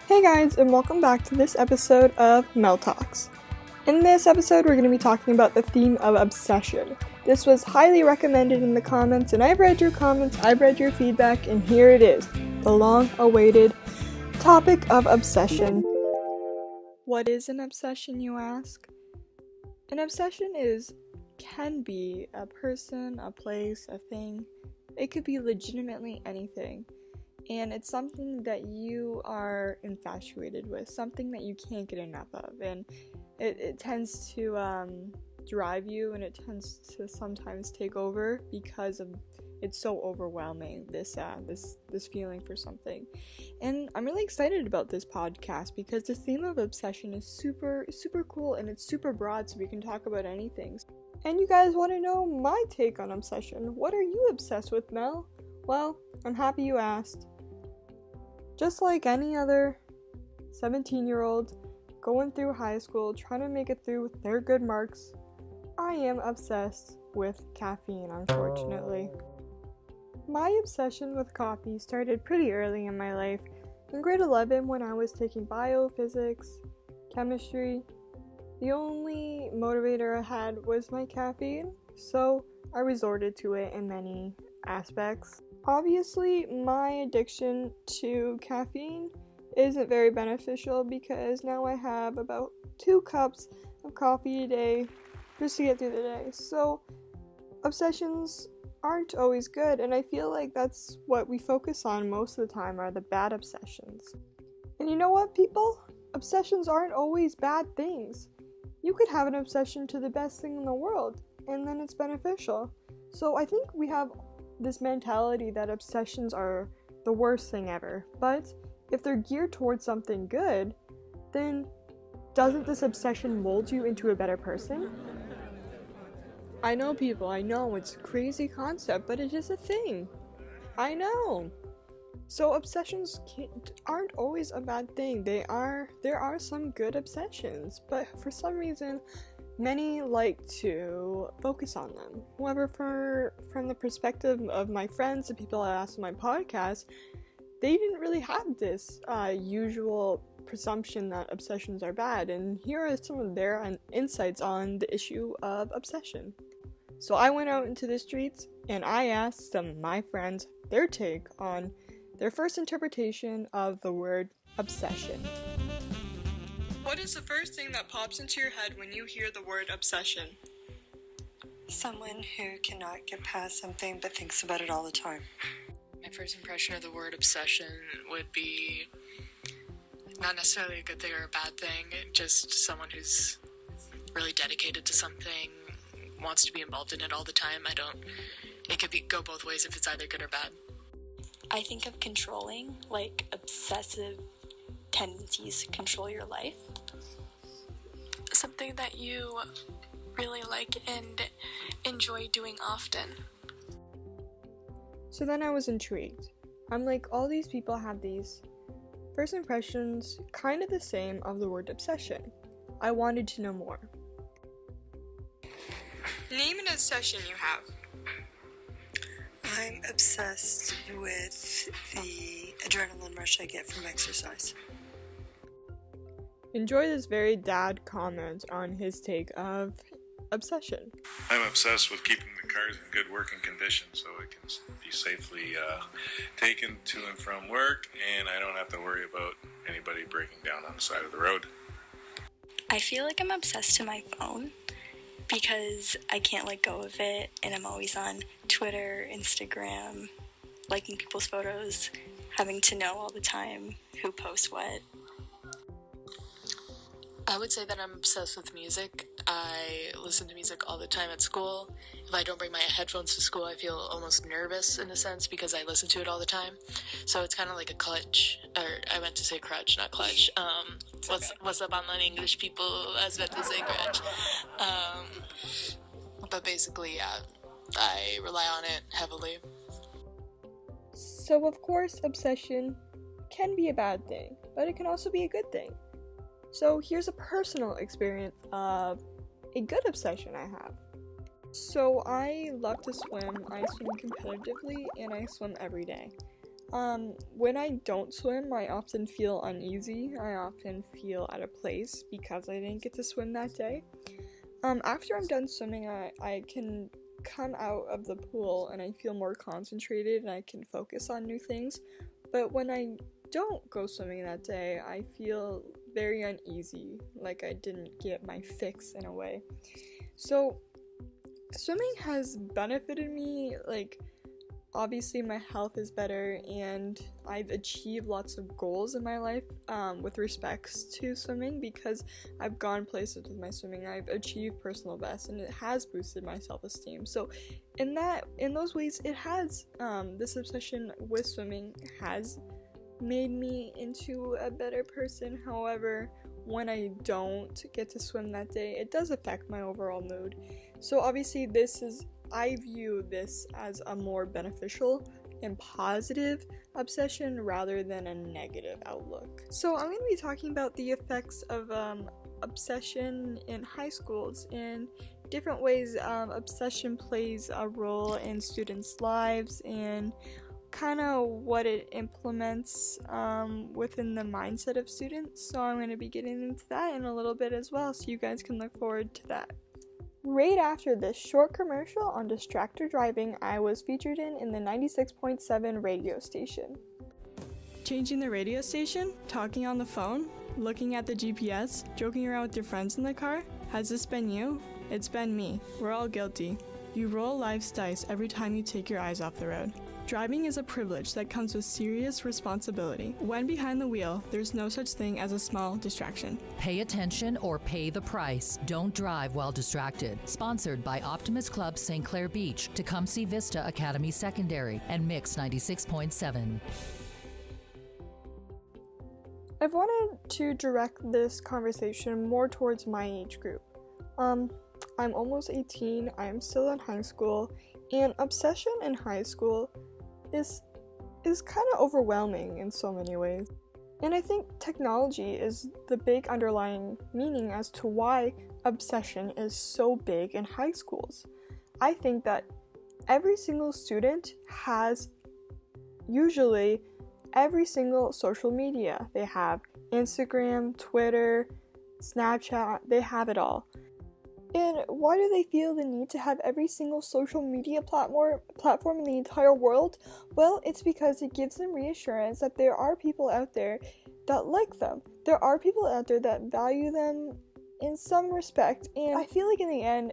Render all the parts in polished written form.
Hey guys, and welcome back to this episode of Mel Talks. In this episode, we're going to be talking about the theme of obsession. This was highly recommended in the comments, and I've read your comments, I've read your feedback, and here it is, the long-awaited topic of obsession. What is an obsession, you ask? An obsession can be a person, a place, a thing. It could be legitimately anything. And it's something that you are infatuated with, something that you can't get enough of, and it tends to drive you, and it tends to sometimes take over because of it's so overwhelming, this feeling for something. And I'm really excited about this podcast because the theme of obsession is super cool, and it's super broad, so we can talk about anything. And you guys want to know my take on obsession. What are you obsessed with, Mel? Well, I'm happy you asked. Just like any other 17-year-old going through high school, trying to make it through with their good marks, I am obsessed with caffeine, unfortunately. My obsession with coffee started pretty early in my life. In grade 11, when I was taking biophysics, chemistry, the only motivator I had was my caffeine, so I resorted to it in many aspects. Obviously, my addiction to caffeine isn't very beneficial because now I have about 2 cups of coffee a day just to get through the day. So, obsessions aren't always good, and I feel like that's what we focus on most of the time are the bad obsessions. And you know what, people? Obsessions aren't always bad things. You could have an obsession to the best thing in the world, and then it's beneficial. So I think we have this mentality that obsessions are the worst thing ever, but if they're geared towards something good, then doesn't this obsession mold you into a better person? I know, people, I know it's a crazy concept, but it is a thing. I know. So obsessions aren't always a bad thing. There are some good obsessions, but for some reason many like to focus on them. However, from the perspective of my friends, the people I asked on my podcast, they didn't really have this usual presumption that obsessions are bad, and here are some of their insights on the issue of obsession. So I went out into the streets, and I asked some of my friends their take on their first interpretation of the word obsession. What is the first thing that pops into your head when you hear the word obsession? Someone who cannot get past something but thinks about it all the time. My first impression of the word obsession would be not necessarily a good thing or a bad thing, just someone who's really dedicated to something, wants to be involved in it all the time. It could go both ways if it's either good or bad. I think of controlling, like obsessive tendencies to control your life. Something that you really like and enjoy doing often. So then I was intrigued. I'm like, all these people have these first impressions kind of the same of the word obsession. I wanted to know more. Name an obsession you have. I'm obsessed with the adrenaline rush I get from exercise. Enjoy this very dad comment on his take of obsession. I'm obsessed with keeping the cars in good working condition so it can be safely taken to and from work, and I don't have to worry about anybody breaking down on the side of the road. I feel like I'm obsessed to my phone because I can't let go of it, and I'm always on Twitter, Instagram, liking people's photos, having to know all the time who posts what. I would say that I'm obsessed with music. I listen to music all the time at school. If I don't bring my headphones to school, I feel almost nervous in a sense because I listen to it all the time. So it's kind of like a clutch, or I meant to say crutch, not clutch. What's up online English people? I was meant to say crutch. But basically, yeah, I rely on it heavily. So of course, obsession can be a bad thing, but it can also be a good thing. So here's a personal experience of a good obsession I have. So I love to swim. I swim competitively and I swim every day. When I don't swim, I often feel uneasy. I often feel out of place because I didn't get to swim that day. After I'm done swimming, I can come out of the pool and I feel more concentrated and I can focus on new things. But when I don't go swimming that day, I feel very uneasy, like I didn't get my fix in a way. So swimming has benefited me, like obviously my health is better and I've achieved lots of goals in my life with respects to swimming because I've gone places with my swimming. I've achieved personal bests and it has boosted my self-esteem. So in those ways it has, this obsession with swimming has made me into a better person. However, when I don't get to swim that day, it does affect my overall mood. So obviously I view this as a more beneficial and positive obsession rather than a negative outlook. So I'm going to be talking about the effects of obsession in high schools in different ways. Obsession plays a role in students' lives and kind of what it implements within the mindset of students. So I'm going to be getting into that in a little bit as well, so you guys can look forward to that. Right after this short commercial on distracted driving, I was featured in the 96.7 radio station. Changing the radio station? Talking on the phone? Looking at the GPS? Joking around with your friends in the car? Has this been you? It's been me. We're all guilty. You roll life's dice every time you take your eyes off the road. Driving is a privilege that comes with serious responsibility. When behind the wheel, there's no such thing as a small distraction. Pay attention or pay the price. Don't drive while distracted. Sponsored by Optimist Club St. Clair Beach, Tecumseh Vista Academy Secondary, and Mix 96.7. I've wanted to direct this conversation more towards my age group. I'm almost 18, I am still in high school, and obsession in high school is kind of overwhelming in so many ways. And I think technology is the big underlying meaning as to why obsession is so big in high schools. I think that every single student has usually every single social media. They have Instagram, Twitter, Snapchat, they have it all. And why do they feel the need to have every single social media platform in the entire world? Well, it's because it gives them reassurance that there are people out there that like them. There are people out there that value them in some respect. And I feel like in the end,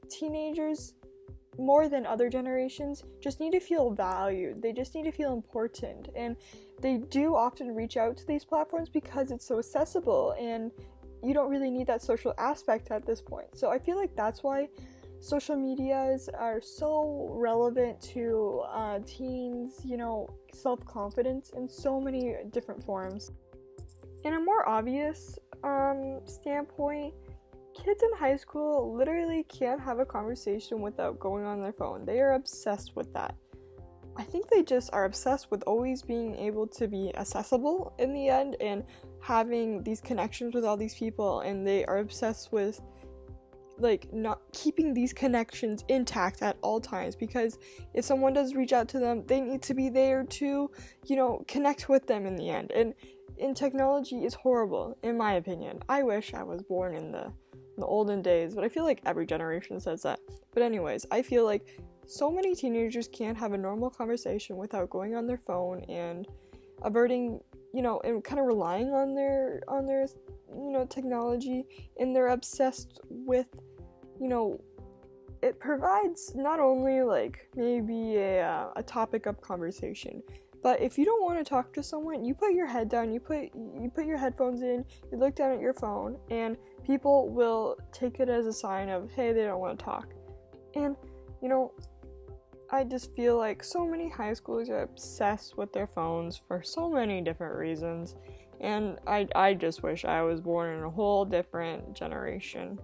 teenagers, more than other generations, just need to feel valued. They just need to feel important. And they do often reach out to these platforms because it's so accessible and you don't really need that social aspect at this point. So I feel like that's why social medias are so relevant to teens, self-confidence in so many different forms. In a more obvious standpoint, kids in high school literally can't have a conversation without going on their phone. They are obsessed with that. I think they just are obsessed with always being able to be accessible in the end and having these connections with all these people, and they are obsessed with not keeping these connections intact at all times, because if someone does reach out to them, they need to be there to, connect with them in the end. And technology is horrible, in my opinion. I wish I was born in the olden days, but I feel like every generation says that. But anyways, I feel like so many teenagers can't have a normal conversation without going on their phone and averting, and kind of relying on their technology, and they're obsessed with, it provides not only maybe a topic of conversation, but if you don't want to talk to someone, you put your head down, you put your headphones in, you look down at your phone, and people will take it as a sign of, hey, they don't want to talk. And I just feel like so many high schoolers are obsessed with their phones for so many different reasons, and I just wish I was born in a whole different generation.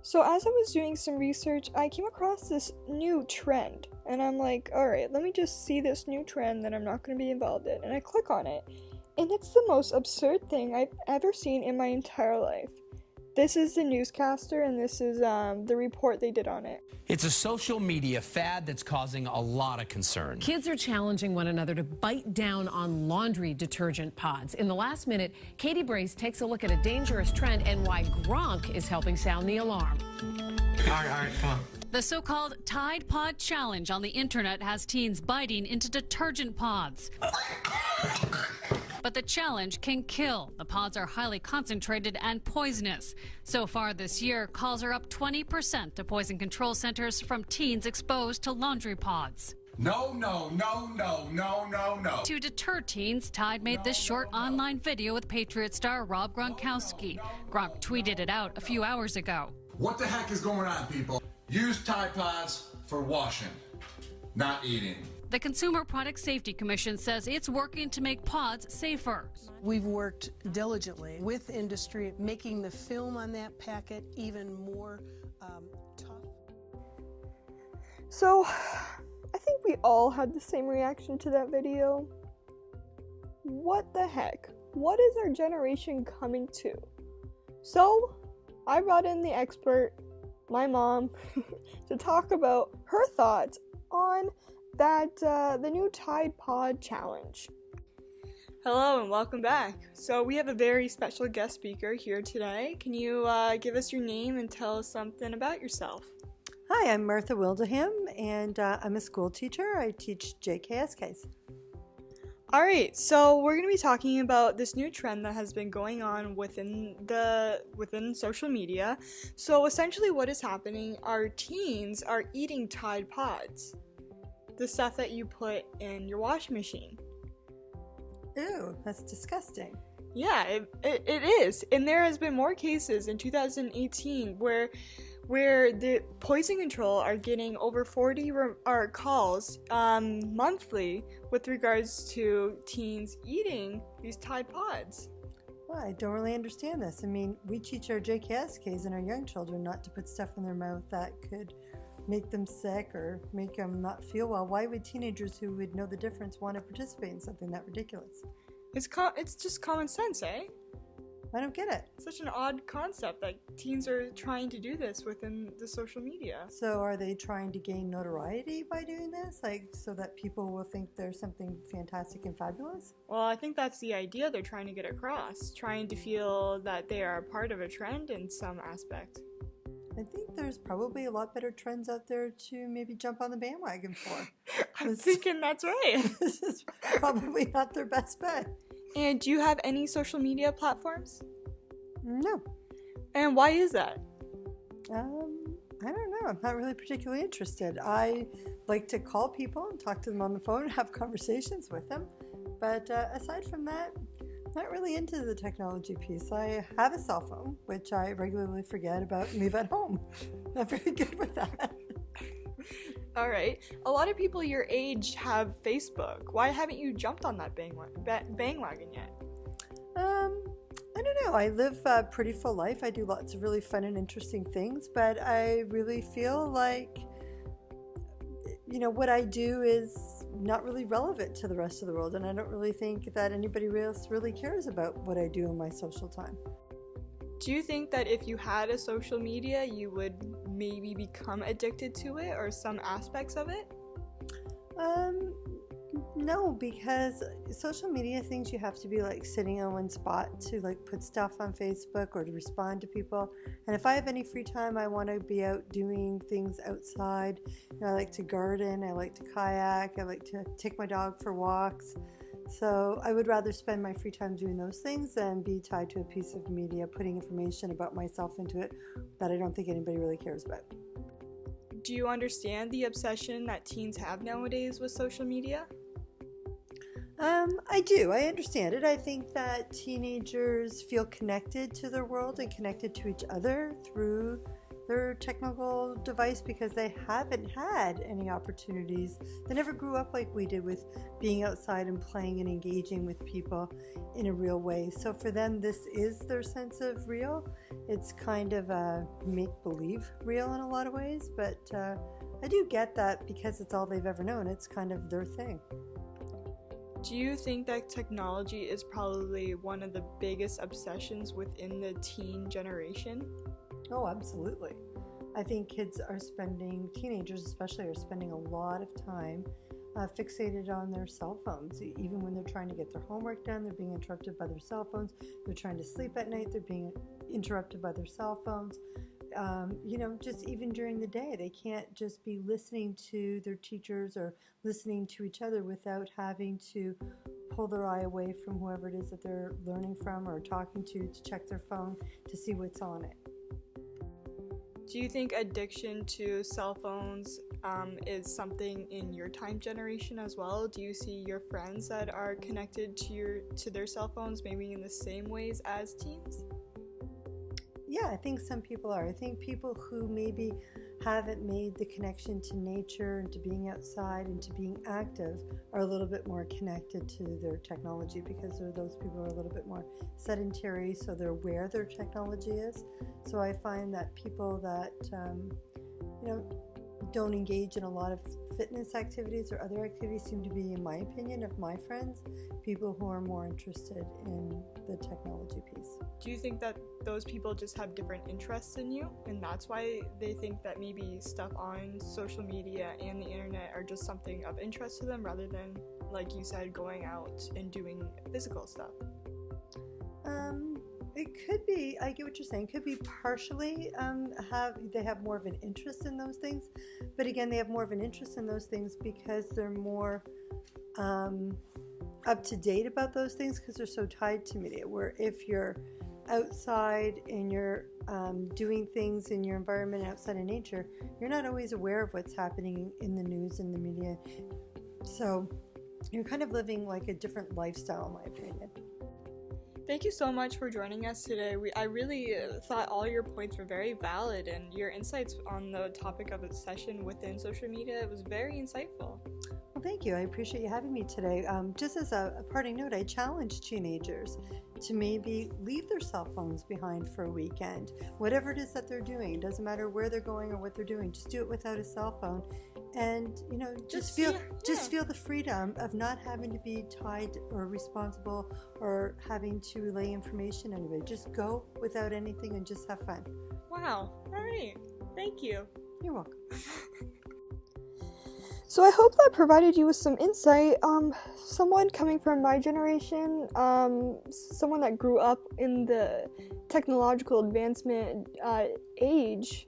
So as I was doing some research, I came across this new trend, and I'm like, alright, let me just see this new trend that I'm not going to be involved in, and I click on it, and it's the most absurd thing I've ever seen in my entire life. This is the newscaster, and this is the report they did on it. It's a social media fad that's causing a lot of concern. Kids are challenging one another to bite down on laundry detergent pods. In the last minute, Katie Brace takes a look at a dangerous trend and why Gronk is helping sound the alarm. All right, come on. The so-called Tide Pod Challenge on the internet has teens biting into detergent pods. But the challenge can kill. The pods are highly concentrated and poisonous. So far this year, calls are up 20% to poison control centers from teens exposed to laundry pods. No, no, no, no, no, no, no. To deter teens, Tide made this short online video with Patriot star Rob Gronkowski. Gronk tweeted it out a few hours ago. What the heck is going on, people? Use Tide Pods for washing, not eating. The Consumer Product Safety Commission says it's working to make pods safer. We've worked diligently with industry, making the film on that packet even more tough. So, I think we all had the same reaction to that video. What the heck? What is our generation coming to? So, I brought in the expert, my mom, to talk about her thoughts on that the new Tide Pod Challenge. Hello and welcome back. So we have a very special guest speaker here today. Can you give us your name and tell us something about yourself? Hi, I'm Martha Wildeham, and I'm a school teacher. I teach JKSKs. Alright, so we're going to be talking about this new trend that has been going on within social media. So essentially what is happening, our teens are eating Tide Pods. The stuff that you put in your washing machine. Ew, that's disgusting. Yeah, it is. And there has been more cases in 2018 where the poison control are getting over 40 calls monthly with regards to teens eating these Tide Pods. Well, I don't really understand this. I mean, we teach our JKSKs and our young children not to put stuff in their mouth that could make them sick or make them not feel well. Why would teenagers who would know the difference want to participate in something that ridiculous? It's just common sense, eh? I don't get it. Such an odd concept that teens are trying to do this within the social media. So are they trying to gain notoriety by doing this? Like, so that people will think there's something fantastic and fabulous? Well, I think that's the idea they're trying to get across. Trying to feel that they are a part of a trend in some aspect. I think there's probably a lot better trends out there to maybe jump on the bandwagon for. I'm thinking that's right. This is probably not their best bet. And do you have any social media platforms? No. And why is that? I don't know. I'm not really particularly interested. I like to call people and talk to them on the phone and have conversations with them. But aside from that, not really into the technology piece. I have a cell phone, which I regularly forget about and leave at home. Not very good with that. All right. A lot of people your age have Facebook. Why haven't you jumped on that bandwagon yet? I don't know. I live a pretty full life. I do lots of really fun and interesting things, but I really feel like, what I do is not really relevant to the rest of the world, and I don't really think that anybody else really cares about what I do in my social time. Do you think that if you had a social media, you would maybe become addicted to it or some aspects of it? No, because social media things you have to be like sitting on one spot to like put stuff on Facebook or to respond to people. And if I have any free time, I want to be out doing things outside. I like to garden, I like to kayak, I like to take my dog for walks. So I would rather spend my free time doing those things than be tied to a piece of media, putting information about myself into it that I don't think anybody really cares about. Do you understand the obsession that teens have nowadays with social media? I do. I understand it. I think that teenagers feel connected to their world and connected to each other through their technical device because they haven't had any opportunities. They never grew up like we did with being outside and playing and engaging with people in a real way. So for them, this is their sense of real. It's kind of a make-believe real in a lot of ways, but I do get that because it's all they've ever known. It's kind of their thing. Do you think that technology is probably one of the biggest obsessions within the teen generation? Oh, absolutely. I think teenagers especially, are spending a lot of time fixated on their cell phones. Even when they're trying to get their homework done, they're being interrupted by their cell phones. They're trying to sleep at night, they're being interrupted by their cell phones. Just even during the day, they can't just be listening to their teachers or listening to each other without having to pull their eye away from whoever it is that they're learning from or talking to check their phone to see what's on it. Do you think addiction to cell phones is something in your time generation as well? Do you see your friends that are connected to their cell phones maybe in the same ways as teens? Yeah, I think some people are. I think people who maybe haven't made the connection to nature and to being outside and to being active are a little bit more connected to their technology because those people are a little bit more sedentary, so they're aware their technology is. So I find that people that don't engage in a lot of fitness activities or other activities seem to be, in my opinion, of my friends, people who are more interested in the technology piece. Do you think that those people just have different interests than you, and that's why they think that maybe stuff on social media and the internet are just something of interest to them rather than, like you said, going out and doing physical stuff? It could be, I get what you're saying, could be partially they have more of an interest in those things, but again, they have more of an interest in those things because they're more up to date about those things because they're so tied to media, where if you're outside and you're doing things in your environment outside in nature, you're not always aware of what's happening in the news and the media, so you're kind of living like a different lifestyle, in my opinion. Thank you so much for joining us today. I really thought all your points were very valid, and your insights on the topic of obsession within social media was very insightful. Well, thank you. I appreciate you having me today. Just as a parting note, I challenge teenagers to maybe leave their cell phones behind for a weekend. Whatever it is that they're doing, it doesn't matter where they're going or what they're doing, just do it without a cell phone. And just feel the freedom of not having to be tied or responsible or having to relay information to anybody. Just go without anything and just have fun. Wow. All right. Thank you. You're welcome. So I hope that provided you with some insight. Someone coming from my generation, someone that grew up in the technological advancement age,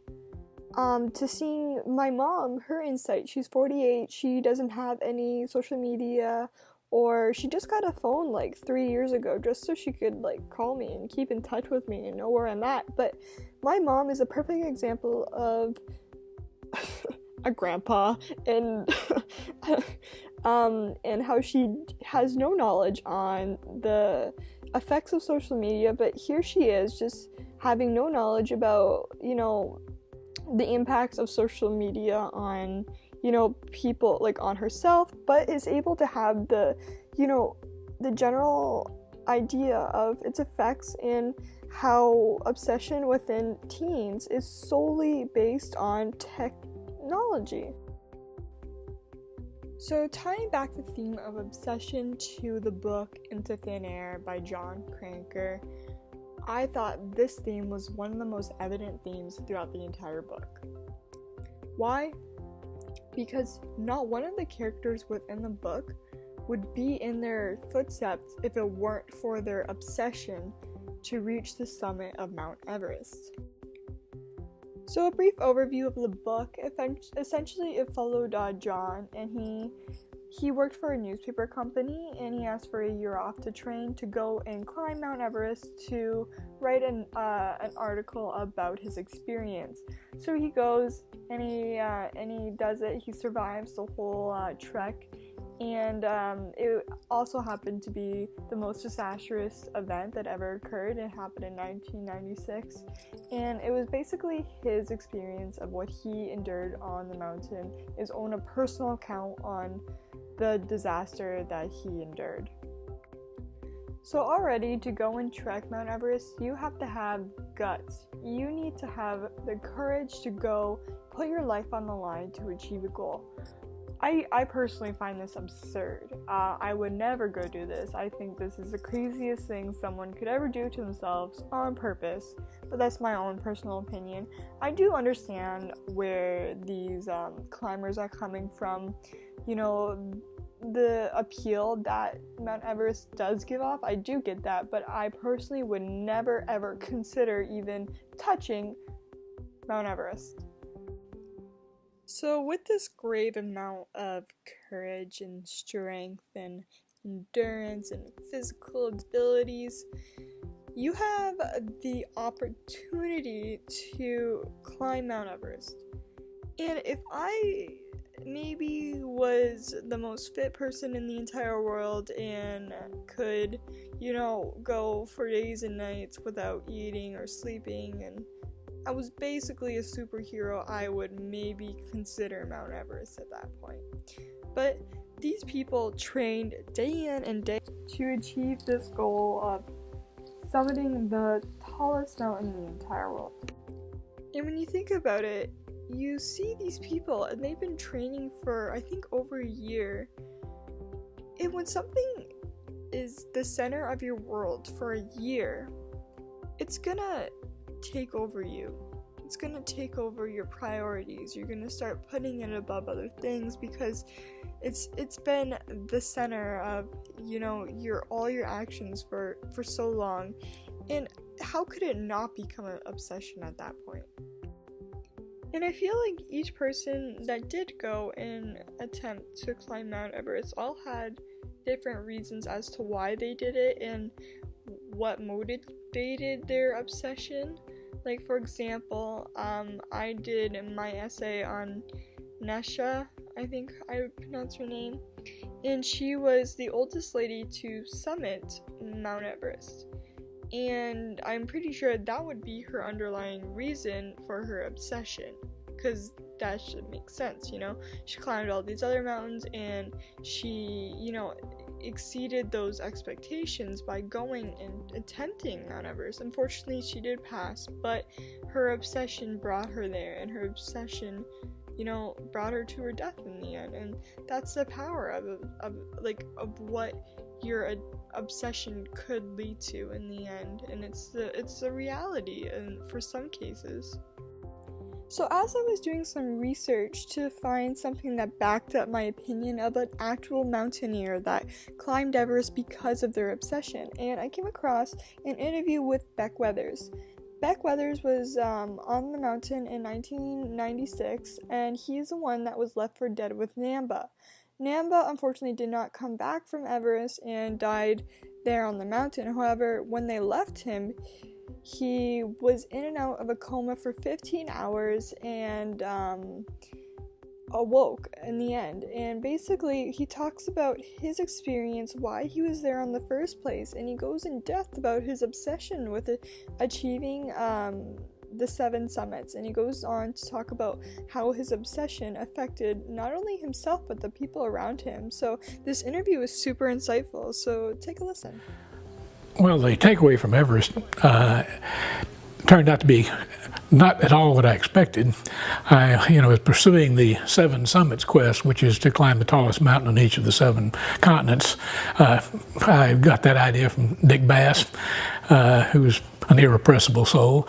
to seeing my mom, her insight. She's 48, she doesn't have any social media, or she just got a phone like 3 years ago just so she could like call me and keep in touch with me and know where I'm at. But my mom is a perfect example of a grandpa and and how she has no knowledge on the effects of social media, but here she is just having no knowledge about the impacts of social media on people, like on herself, but is able to have the general idea of its effects and how obsession within teens is solely based on technology. So tying back the theme of obsession to the book Into Thin Air by Jon Krakauer, I thought this theme was one of the most evident themes throughout the entire book. Why? Because not one of the characters within the book would be in their footsteps if it weren't for their obsession to reach the summit of Mount Everest. So a brief overview of the book, essentially it followed John, and he worked for a newspaper company, and he asked for a year off to train to go and climb Mount Everest to write an article about his experience. So he goes and he does it. He survives the whole trek, and it also happened to be the most disastrous event that ever occurred. It happened in 1996, and it was basically his experience of what he endured on the mountain, his own personal account on the disaster that he endured. So already, to go and trek Mount Everest, you have to have guts. You need to have the courage to go put your life on the line to achieve a goal. I personally find this absurd. I would never go do this. I think this is the craziest thing someone could ever do to themselves on purpose, but that's my own personal opinion. I do understand where these climbers are coming from. You know, the appeal that Mount Everest does give off, I do get that, but I personally would never ever consider even touching Mount Everest. So with this great amount of courage and strength and endurance and physical abilities, you have the opportunity to climb Mount Everest. And if I maybe was the most fit person in the entire world and could, go for days and nights without eating or sleeping, and I was basically a superhero, I would maybe consider Mount Everest at that point. But these people trained day in and day out to achieve this goal of summiting the tallest mountain in the entire world. And when you think about it, you see these people and they've been training for, I think, over a year. And when something is the center of your world for a year, it's gonna take over you. It's gonna take over your priorities. You're gonna start putting it above other things because it's been the center of all your actions for so long. And how could it not become an obsession at that point? And I feel like each person that did go and attempt to climb Mount Everest all had different reasons as to why they did it and what motivated their obsession. Like, for example, I did my essay on Nesha, I think I would pronounce her name, and she was the oldest lady to summit Mount Everest. And I'm pretty sure that would be her underlying reason for her obsession, because that should make sense, She climbed all these other mountains and she, exceeded those expectations by going and attempting Mount Everest. Unfortunately, she did pass, but her obsession brought her there, and her obsession, brought her to her death in the end. And that's the power of what your obsession could lead to in the end, and it's the reality for some cases. So as I was doing some research to find something that backed up my opinion of an actual mountaineer that climbed Everest because of their obsession, and I came across an interview with Beck Weathers. Beck Weathers was on the mountain in 1996, and he's the one that was left for dead with Namba. Namba unfortunately did not come back from Everest and died there on the mountain. However, when they left him, he was in and out of a coma for 15 hours and awoke in the end. And basically, he talks about his experience, why he was there in the first place, and he goes in depth about his obsession with achieving the 7 summits, and he goes on to talk about how his obsession affected not only himself but the people around him. So this interview is super insightful, so take a listen. Well, the takeaway from Everest turned out to be not at all what I expected. I was pursuing the 7 Summits quest, which is to climb the tallest mountain on each of the 7 continents. I got that idea from Dick Bass, who's an irrepressible soul,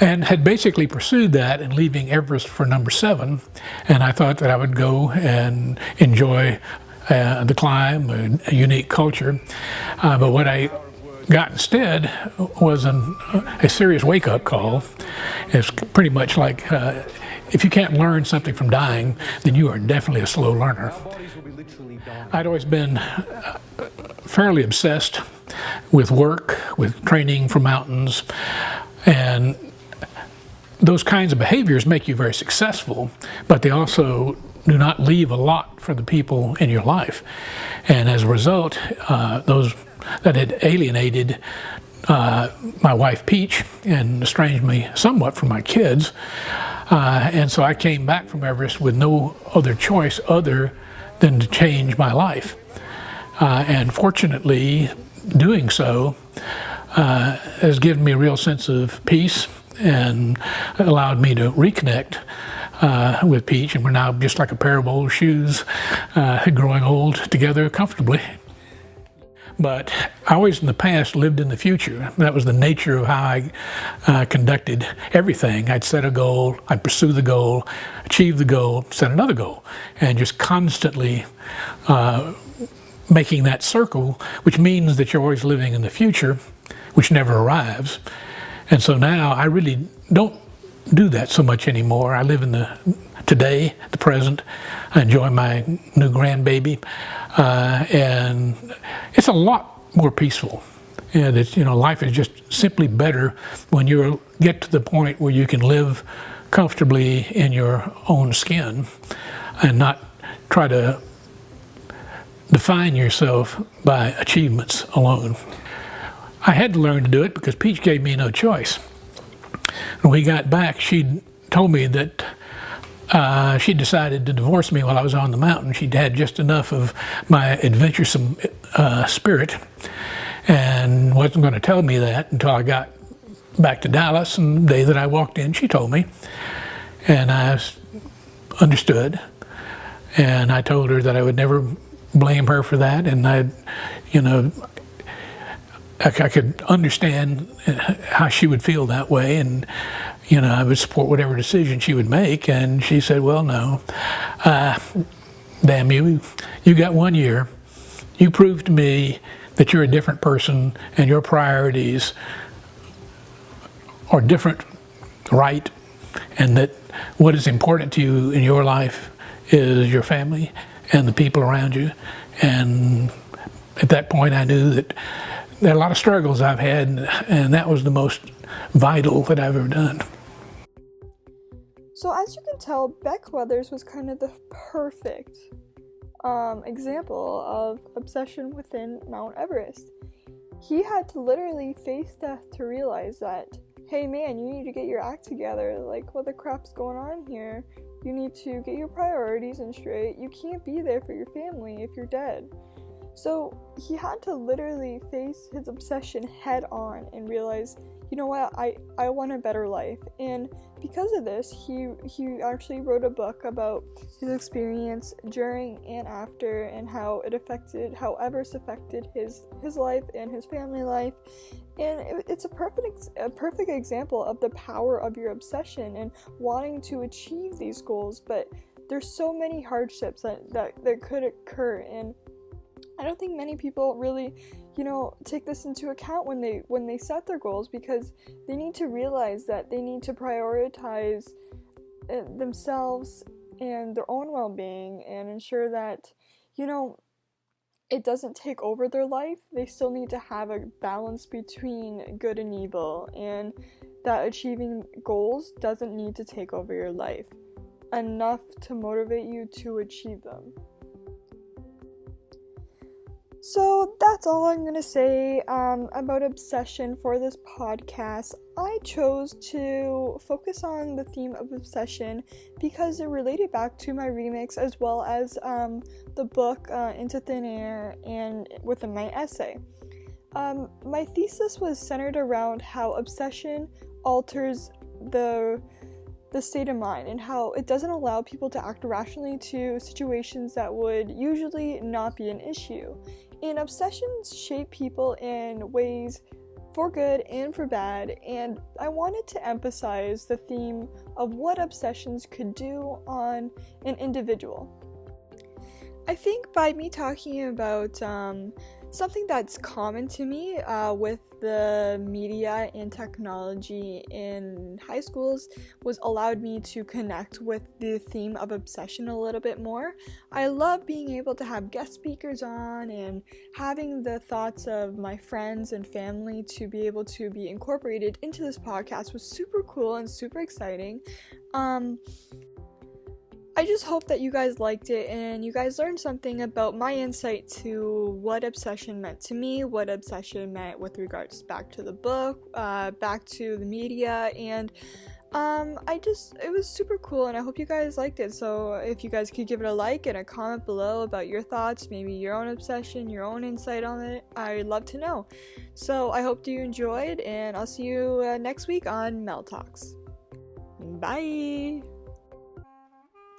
and had basically pursued that and leaving Everest for number 7. And I thought that I would go and enjoy the climb, a unique culture. But what I got instead was a serious wake-up call. It's pretty much like if you can't learn something from dying, then you are definitely a slow learner. I'd always been fairly obsessed with work, with training for mountains, and those kinds of behaviors make you very successful, but they also do not leave a lot for the people in your life. And as a result, those that had alienated my wife Peach and estranged me somewhat from my kids. And so I came back from Everest with no other choice other than to change my life. And fortunately, doing so has given me a real sense of peace and allowed me to reconnect with Peach, and we're now just like a pair of old shoes, growing old together comfortably. But I always in the past lived in the future. That was the nature of how I conducted everything. I'd set a goal, I'd pursue the goal, achieve the goal, set another goal, and just constantly making that circle, which means that you're always living in the future, which never arrives. And so now I really don't do that so much anymore. I live in the today, the present. I enjoy my new grandbaby, and it's a lot more peaceful. And it's, life is just simply better when you get to the point where you can live comfortably in your own skin and not try to define yourself by achievements alone. I had to learn to do it because Peach gave me no choice. When we got back, she told me that she decided to divorce me while I was on the mountain. She'd had just enough of my adventuresome spirit and wasn't going to tell me that until I got back to Dallas. And the day that I walked in, she told me. And I understood. And I told her that I would never blame her for that. And I could understand how she would feel that way, and I would support whatever decision she would make. And she said, well, no, damn you got 1 year. You proved to me that you're a different person and your priorities are different, right? And that what is important to you in your life is your family and the people around you. And at that point I knew that there are a lot of struggles I've had, and that was the most vital that I've ever done. So as you can tell, Beck Weathers was kind of the perfect example of obsession within Mount Everest. He had to literally face death to realize that, hey man, you need to get your act together, like what the crap's going on here? You need to get your priorities in straight. You can't be there for your family if you're dead. So he had to literally face his obsession head on and realize, you know what, I want a better life. And because of this, he actually wrote a book about his experience during and after, and how Everest affected his life and his family life. And it's a perfect example of the power of your obsession and wanting to achieve these goals. But there's so many hardships that could occur, and I don't think many people really, take this into account when they set their goals, because they need to realize that they need to prioritize themselves and their own well-being and ensure that, it doesn't take over their life. They still need to have a balance between good and evil, and that achieving goals doesn't need to take over your life enough to motivate you to achieve them. So that's all I'm going to say about obsession for this podcast. I chose to focus on the theme of obsession because it related back to my remix, as well as the book Into Thin Air, and within my essay. My thesis was centered around how obsession alters the state of mind, and how it doesn't allow people to act rationally to situations that would usually not be an issue. And obsessions shape people in ways for good and for bad, and I wanted to emphasize the theme of what obsessions could do on an individual. I think by me talking about something that's common to me with the media and technology in high schools was allowed me to connect with the theme of obsession a little bit more. I love being able to have guest speakers on, and having the thoughts of my friends and family to be able to be incorporated into this podcast was super cool and super exciting. I just hope that you guys liked it and you guys learned something about my insight to what obsession meant to me, what obsession meant with regards back to the book, back to the media, and it was super cool, and I hope you guys liked it. So if you guys could give it a like and a comment below about your thoughts, maybe your own obsession, your own insight on it, I'd love to know. So I hope you enjoyed, and I'll see you next week on Mel Talks. Bye!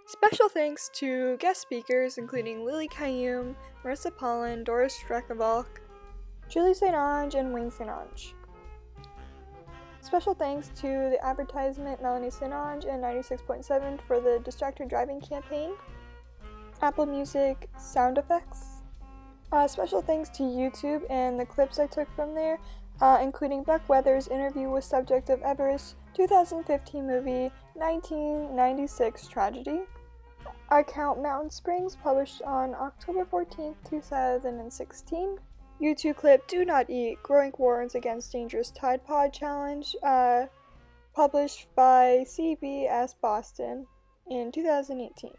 Special thanks to guest speakers including Lily Kayum, Marissa Pollan, Doris Strekovalk, Julie St. Ange, and Wayne St. Ange. Special thanks to the advertisement Melanie St. Ange and 96.7 for the Distracted Driving campaign, Apple Music sound effects. Special thanks to YouTube and the clips I took from there, including Buck Weathers' interview with subject of Everest's 2015 movie 1996 Tragedy. Our Count Mountain Springs, published on October 14, 2016. YouTube clip Do Not Eat, Growing Warrants Against Dangerous Tide Pod Challenge, published by CBS Boston in 2018.